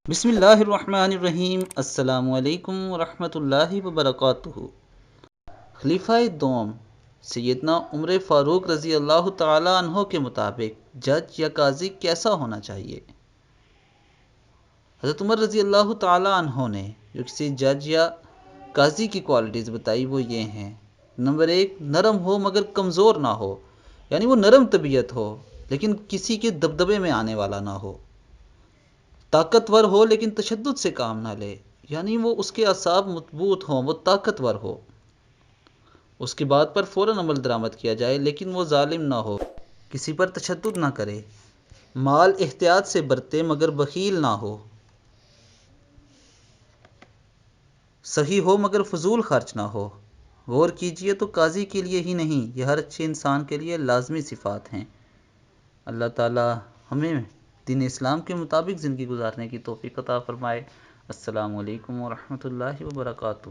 بسم اللہ الرحمن الرحیم۔ السلام علیکم ورحمۃ اللہ وبرکاتہ۔ خلیفہ دوم سیدنا عمر فاروق رضی اللہ تعالی عنہ کے مطابق جج یا قاضی کیسا ہونا چاہیے؟ حضرت عمر رضی اللہ تعالی عنہ نے جو کسی جج یا قاضی کی کوالٹیز بتائی وہ یہ ہیں۔ نمبر 1، نرم ہو مگر کمزور نہ ہو، یعنی وہ نرم طبیعت ہو لیکن کسی کے دبدبے میں آنے والا نہ ہو۔ طاقتور ہو لیکن تشدد سے کام نہ لے، یعنی وہ اس کے اعصاب مضبوط ہوں، وہ طاقتور ہو، اس کی بات پر فوراً عمل درآمد کیا جائے لیکن وہ ظالم نہ ہو، کسی پر تشدد نہ کرے، مال احتیاط سے برتے مگر بخیل نہ ہو، صحیح ہو مگر فضول خرچ نہ ہو۔ غور کیجئے تو قاضی کے لیے ہی نہیں، یہ ہر اچھے انسان کے لیے لازمی صفات ہیں۔ اللہ تعالی ہمیں دین اسلام کے مطابق زندگی گزارنے کی توفیق عطا فرمائے۔ السلام علیکم ورحمۃ اللہ وبرکاتہ۔